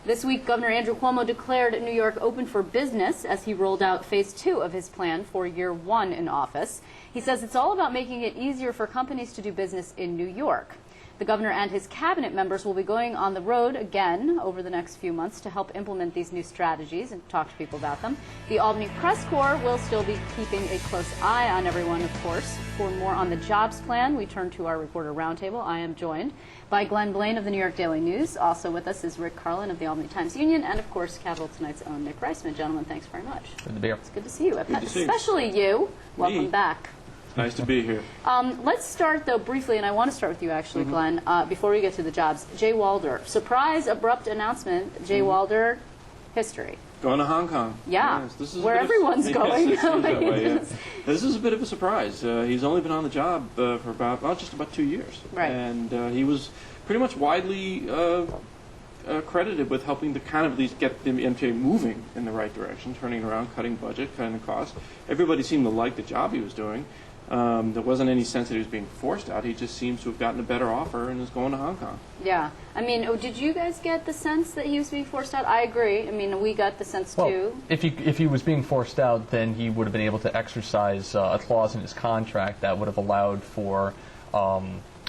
This week, Governor Andrew Cuomo declared New York open for business as he rolled out phase 2 of his plan for year 1 in office. He says it's all about making it easier for companies to do business in New York. The governor and his cabinet members will be going on the road again over the next few months to help implement these new strategies and talk to people about them. The Albany Press Corps will still be keeping a close eye on everyone, of course. For more on the jobs plan, we turn to our reporter roundtable. I am joined by Glenn Blaine of the New York Daily News. Also with us is Rick Carlin of the Albany Times-Union, and of course, Capital Tonight's own Nick Reisman. Gentlemen, thanks very much. Good to be here. It's good to see you. Especially you. Welcome back. Nice to be here. Let's start, though, briefly, and I want to start with you, actually, Glenn, before we get to the jobs. Jay Walder. Surprise, abrupt announcement. Jay Walder, history. Going to Hong Kong. Yeah, yes, this is where everyone's going. Yes. This is a bit of a surprise. He's only been on the job for just about 2 years. Right. And he was pretty much widely credited with helping to kind of at least get the MTA moving in the right direction, turning around, cutting budget, cutting the costs. Everybody seemed to like the job he was doing. There wasn't any sense that he was being forced out. He just seems to have gotten a better offer and is going to Hong Kong. Yeah. I mean, did you guys get the sense that he was being forced out? I agree. I mean, we got the sense, too. If he was being forced out, then he would have been able to exercise a clause in his contract that would have allowed for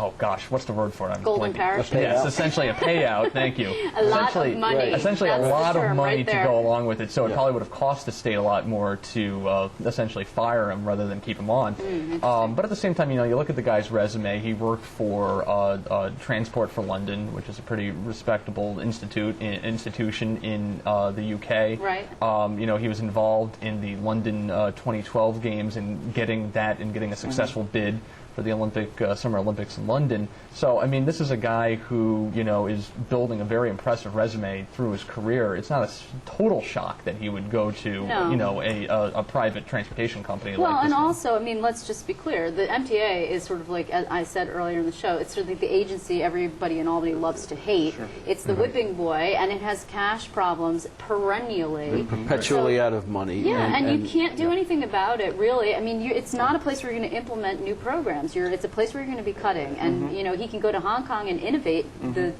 oh gosh, what's the word for it? Golden parachute. Yeah, it's essentially a payout. Thank you. A lot of money. Right. Essentially, That's a lot of money right to go along with it. So it probably would have cost the state a lot more to essentially fire him rather than keep him on. But at the same time, you look at the guy's resume. He worked for Transport for London, which is a pretty respectable institution in the UK. Right. He was involved in the London 2012 games and getting a successful bid for the Summer Olympics in London. So, I mean, this is a guy who, is building a very impressive resume through his career. It's not a total shock that he would go to, a private transportation company like this. Well, and also, I mean, let's just be clear. The MTA is sort of like, as I said earlier in the show, it's sort of like the agency everybody in Albany loves to hate. Sure. It's the whipping boy, and it has cash problems perennially. They're perpetually out of money. Yeah, and you can't do anything about it, really. I mean, it's not a place where you're going to implement new programs. It's a place where you're going to be cutting, and he can go to Hong Kong and innovate the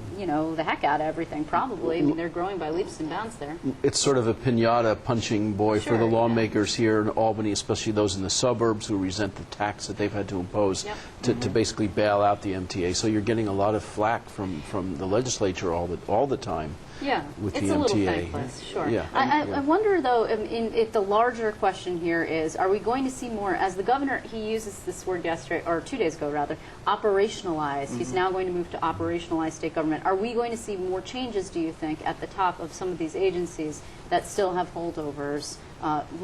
heck out of everything. Probably, I mean, they're growing by leaps and bounds there. It's sort of a pinata punching boy for the lawmakers here in Albany, especially those in the suburbs who resent the tax that they've had to impose to basically bail out the MTA. So you're getting a lot of flack from the legislature all the time. Yeah, with it's the a MTA. little thankless, sure. Yeah. I wonder, though, if the larger question here is, are we going to see more, as the governor, he uses this word yesterday, or 2 days ago, rather, operationalize. He's now going to move to operationalize state government. Are we going to see more changes, do you think, at the top of some of these agencies that still have holdovers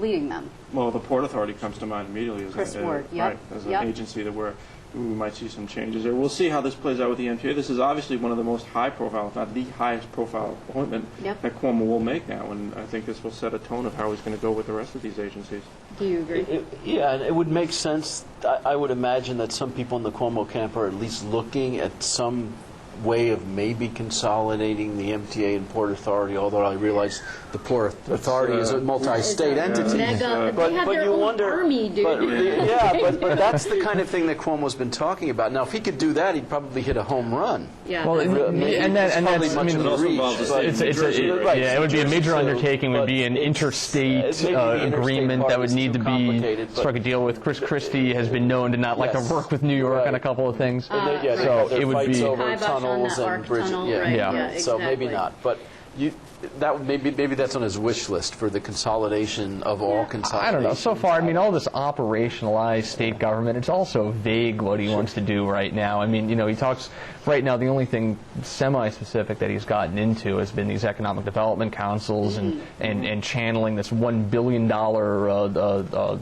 leading them? Well, the Port Authority comes to mind immediately as an agency that we might see some changes there. We'll see how this plays out with the MTA. This is obviously one of the most high-profile, if not the highest-profile appointment that Cuomo will make now, and I think this will set a tone of how he's going to go with the rest of these agencies. Do you agree? Yeah, it would make sense. I would imagine that some people in the Cuomo camp are at least looking at some way of maybe consolidating the MTA and Port Authority, although I realize the Port Authority is a multi-state entity. But you wonder, army, dude. But that's the kind of thing that Cuomo's been talking about. Now, if he could do that, he'd probably hit a home run. Yeah. Well, it would be a major undertaking. Would be an interstate agreement that would need to be struck a deal with. Chris Christie has been known to not like to work with New York on a couple of things. So it would be over tunnels and bridges. So maybe not, but maybe that's on his wish list for the consolidation of all consolidation. I don't know. So far, I mean, all this operationalized state government, it's also vague what he wants to do right now. I mean, he talks right now, the only thing semi-specific that he's gotten into has been these economic development councils and channeling this $1 billion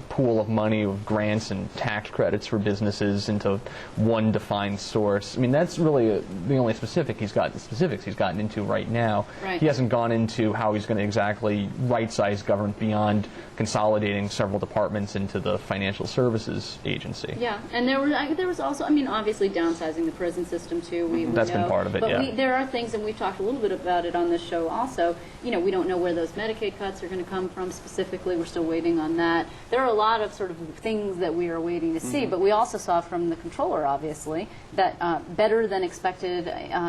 pool of money of grants and tax credits for businesses into one defined source. I mean, that's really the only specifics he's gotten into right now. Right. He hasn't gone into how he's going to exactly right-size government beyond consolidating several departments into the financial services agency. Yeah, and there was also, I mean, obviously downsizing the prison system too. That's been part of it, but there are things, and we've talked a little bit about it on this show also, we don't know where those Medicaid cuts are going to come from specifically. We're still waiting on that. There are a lot of sort of things that we are waiting to see, but we also saw from the comptroller, obviously, that better than expected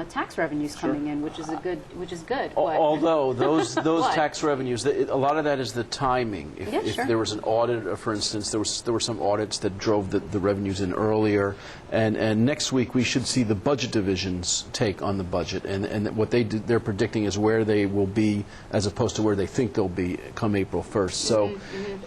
tax revenues coming in, which is good. Although those What? tax revenues, a lot of that is the timing. If sure. there was an audit, for instance, there were some audits that drove the revenues in earlier, and next week we should see the budget divisions take on the budget, and what they're predicting is where they will be as opposed to where they think they'll be come April 1st. So,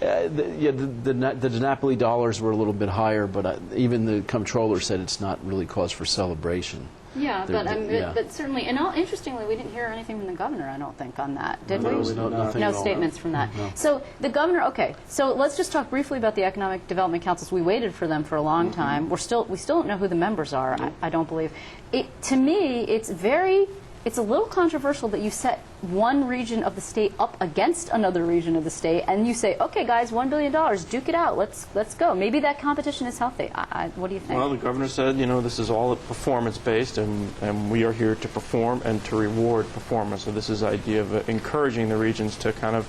the DiNapoli dollars were a little bit higher, but even the comptroller said it's not really cause for celebration. Yeah, Yeah. but certainly, and interestingly, we didn't hear anything from the governor, I don't think, on that, did we? Nothing No at all. statements from that. No. So the governor, okay, so let's just talk briefly about the Economic Development Councils. We waited for them for a long time. We still don't know who the members are, I don't believe. To me, it's a little controversial that you set one region of the state up against another region of the state, and you say, okay, guys, $1 billion, duke it out, let's go. Maybe that competition is healthy. What do you think? Well, the governor said, this is all performance-based, and we are here to perform and to reward performance. So this is the idea of encouraging the regions to kind of,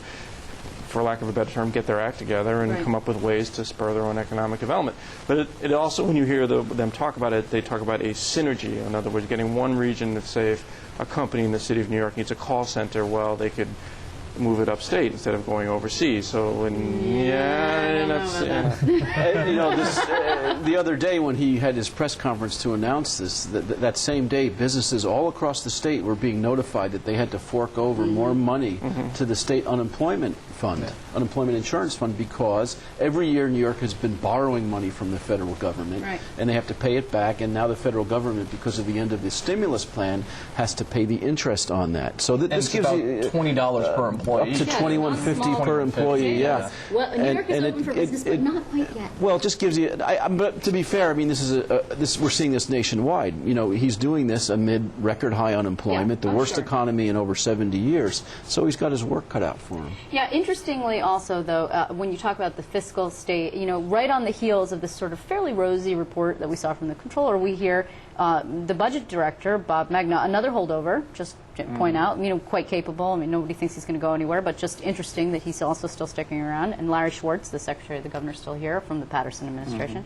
for lack of a better term, get their act together and come up with ways to spur their own economic development. But it also, when you hear them talk about it, they talk about a synergy. In other words, getting one region to say if a company in the city of New York needs a call center, well, they could move it upstate instead of going overseas. So, The other day when he had his press conference to announce this, that same day, businesses all across the state were being notified that they had to fork over more money to the state unemployment fund, unemployment insurance fund, because every year New York has been borrowing money from the federal government, and they have to pay it back, and now the federal government, because of the end of the stimulus plan, has to pay the interest on that. So this gives about you $20 per employee. up to $21.50 per employee. Yeah. Well, New York is open for business, but not quite yet. Well, it just gives you. But to be fair, I mean, we're seeing this nationwide. He's doing this amid record high unemployment, the worst economy in over 70 years. So he's got his work cut out for him. Yeah, interestingly also, though, when you talk about the fiscal state, right on the heels of this sort of fairly rosy report that we saw from the comptroller, we hear the budget director, Bob Magna, another holdover, just to point out, quite capable. I mean, nobody thinks he's going to go anywhere, but just interesting that he's also still sticking around. And Larry Schwartz, the Secretary of the Governor, still here from the Patterson administration.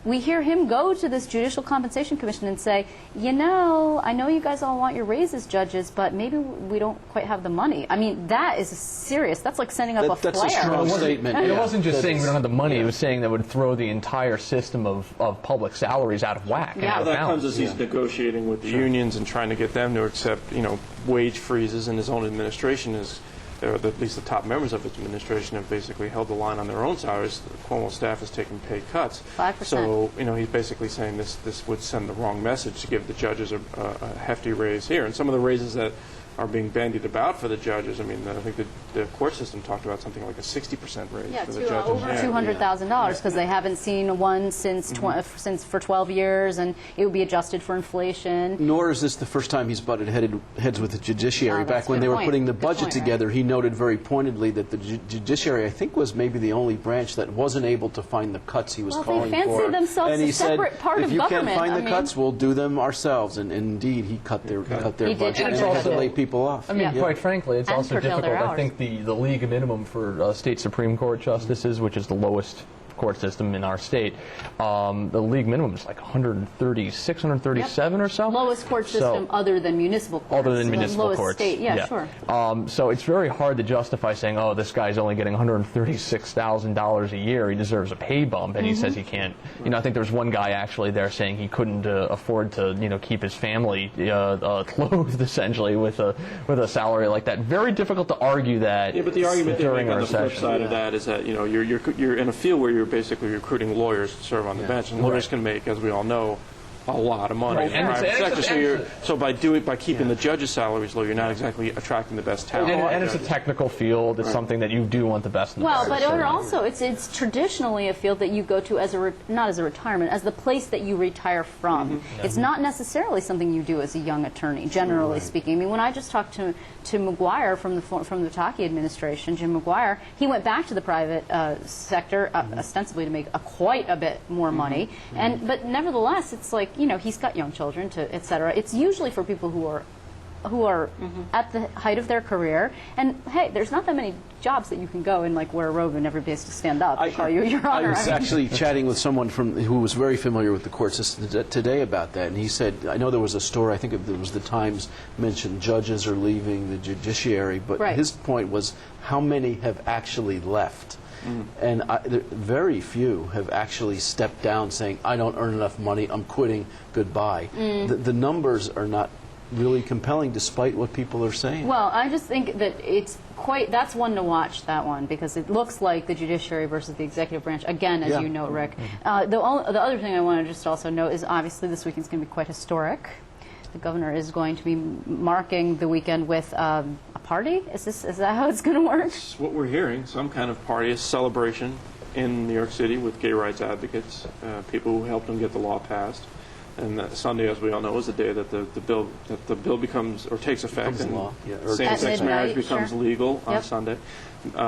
We hear him go to this Judicial Compensation Commission and say, I know you guys all want your raises, judges, but maybe we don't quite have the money. I mean, that is serious. That's like sending up a flare. That's a strong statement. It wasn't just saying we don't have the money. It was saying that would throw the entire system of public salaries out of whack. And out of that balance. comes as he's negotiating with the unions and trying to get them to accept, wage freezes, and his own administration is, or at least the top members of its administration have basically held the line on their own salaries. The Cuomo staff has taken pay cuts. 5%. So, he's basically saying this would send the wrong message to give the judges a hefty raise here. And some of the raises that are being bandied about for the judges, I mean, I think the court system talked about something like a 60% raise for the judges. Over $200,000 because they haven't seen one since for 12 years, and it would be adjusted for inflation. Nor is this the first time he's butted heads with the judiciary. Back when they were putting the budget together, he noted very pointedly that the judiciary, I think, was maybe the only branch that wasn't able to find the cuts he was calling they fancy for. themselves And he a separate part if of you government. can't find the cuts, we'll do them ourselves. And indeed, he cut their He did. budget and And had also- to lay people off. I mean, quite frankly, it's And also curtail their difficult. I hours. think the league minimum for state Supreme Court justices, which is the lowest court system in our state, the league minimum is like 136, 137 or so. Lowest court system other than municipal courts. Other than municipal lowest courts. State. Yeah, sure. So it's very hard to justify saying, oh, this guy's only getting $136,000 a year. He deserves a pay bump, and he says he can't. I think there's one guy actually there saying he couldn't afford to, keep his family clothed essentially with a salary like that. Very difficult to argue that. Yeah, but the argument they during make a on the flip recession. side of that is that you're in a field where you're basically recruiting lawyers to serve on the bench, and lawyers can make, as we all know, a lot of money. Right. In the private sector. So by keeping the judges' salaries low, you're not exactly attracting the best talent. And it's a technical field. It's something that you do want the best in the Well, private but sector. also it's traditionally a field that you go to as not as a retirement, as the place that you retire from. It's not necessarily something you do as a young attorney, generally speaking. I mean, when I just talked to McGuire from the Pataki administration, Jim McGuire, he went back to the private sector ostensibly to make quite a bit more money. But nevertheless, it's like, he's got young children, et cetera. It's usually for people who are who are at the height of their career. And hey, there's not that many jobs that you can go and like wear a robe and everybody has to stand up and call you Your Honor. I was actually chatting with someone who was very familiar with the court system today about that, and he said, I know there was a story, I think it was the Times, mentioned judges are leaving the judiciary, but his point was how many have actually left. And very few have actually stepped down saying, I don't earn enough money, I'm quitting, goodbye. The numbers are not really compelling despite what people are saying. Well, I just think that that's one to watch, that one, because it looks like the judiciary versus the executive branch, again, as you know, Rick. The other thing I want to just also note is obviously this weekend's going to be quite historic. The governor is going to be marking the weekend with a party. Is that how it's going to work? It's what we're hearing, some kind of party, a celebration in New York City with gay rights advocates, people who helped them get the law passed. And Sunday, as we all know, is the day that the bill becomes or takes effect, and same-sex marriage becomes legal on Sunday.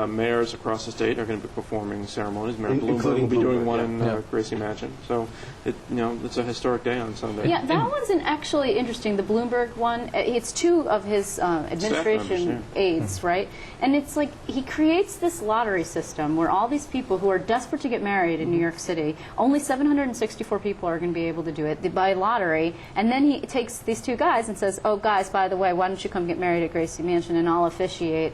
Mayors across the state are going to be performing ceremonies. Mayor Bloomberg will be doing one in Gracie Mansion. So, it's a historic day on Sunday. Yeah, that one's actually interesting. The Bloomberg one, it's two of his administration aides, right? And it's like he creates this lottery system where all these people who are desperate to get married in New York City, only 764 people are going to be able to do it by lottery. And then he takes these two guys and says, "Oh, guys, by the way, why don't you come get married at Gracie Mansion and I'll officiate?"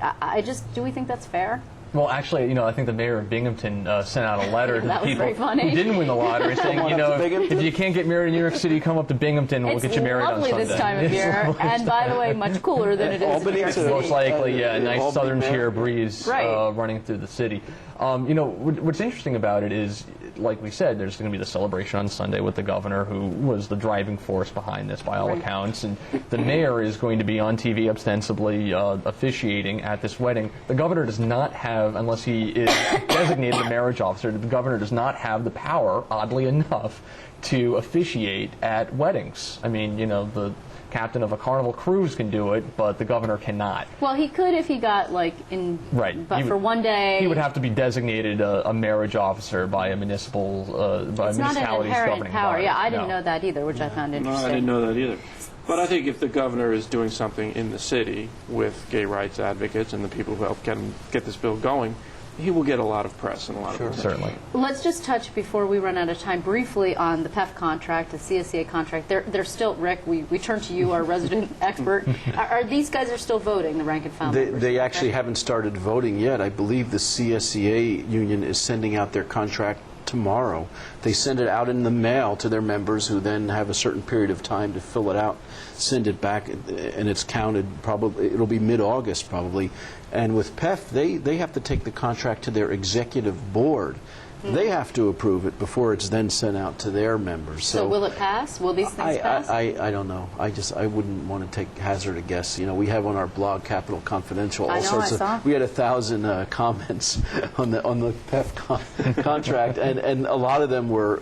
Do we think that's fair? Well, actually, I think the mayor of Binghamton sent out a letter to the people who didn't win the lottery saying, if you can't get married in New York City, come up to Binghamton, we'll get you married on Sunday. It's lovely this time of year, and by the way, much cooler than it is in New York City. Most likely, a nice southern tier breeze running through the city. What's interesting about it is, like we said, there's going to be the celebration on Sunday with the governor, who was the driving force behind this by all accounts, and the mayor is going to be on TV ostensibly officiating at this wedding. The governor does not have, unless he is designated a marriage officer, the governor does not have the power, oddly enough, to officiate at weddings. I mean, the captain of a Carnival cruise can do it, but the governor cannot. Well, he could if he got but for one day. He would have to be designated a marriage officer by a municipality's It's not an inherent power. Body. Yeah, I didn't know that either, which I found interesting. No, I didn't know that either. But I think if the governor is doing something in the city with gay rights advocates and the people who helped get this bill going, he will get a lot of press and a lot of attention. Certainly. Let's just touch, before we run out of time, briefly on the PEF contract, the CSEA contract. They're still, Rick, we turn to you, our resident expert. Are these guys are still voting, the rank and file members? They actually haven't started voting yet. I believe the CSEA union is sending out their contract tomorrow. They send it out in the mail to their members, who then have a certain period of time to fill it out, send it back, and it's counted. Probably it'll be mid-August probably. And with PEF, they have to take the contract to their executive board. They have to approve it before it's then sent out to their members. So will it pass? Will these things pass? I don't know. I wouldn't want to hazard a guess. We have on our blog, Capital Confidential, all sorts of. We had 1,000 comments on the PEF contract, and a lot of them were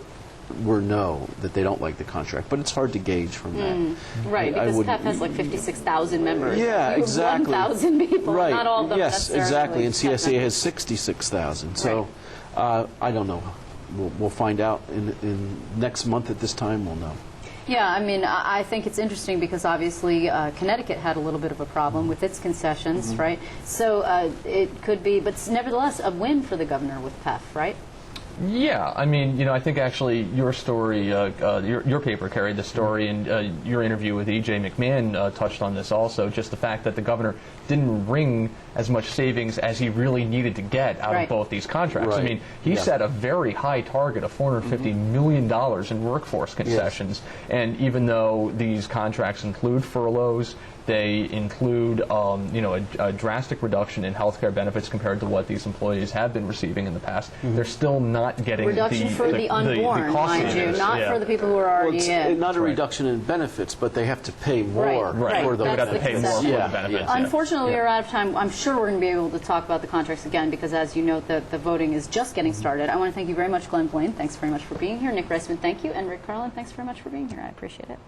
no, that they don't like the contract. But it's hard to gauge from that. Right, because PEF has like 56,000 members. Yeah, exactly. 1,000 people, right. not all of them yes, necessarily. Exactly, and CSEA has 66,000. So I don't know. We'll find out in next month at this time. We'll know. Yeah, I mean, I think it's interesting because obviously Connecticut had a little bit of a problem with its concessions, right? So it could be, but nevertheless, a win for the governor with PEF, right? Yeah, I mean, I think actually your story, your paper carried the story, and your interview with E.J. McMahon touched on this also, just the fact that the governor didn't wring as much savings as he really needed to get out of both these contracts. Right. I mean, he set a very high target of $450 million in workforce concessions, and even though these contracts include furloughs, they include, a drastic reduction in health care benefits compared to what these employees have been receiving in the past. They're still not getting reduction for the unborn, mind you, not for the people who are already in. Not a reduction in benefits, but they have to pay more for the They have to pay more for the benefits. Unfortunately, we're out of time. I'm sure we're going to be able to talk about the contracts again because, as you note, the voting is just getting started. I want to thank you very much, Glenn Blaine. Thanks very much for being here. Nick Reisman, thank you. And Rick Carlin, thanks very much for being here. I appreciate it.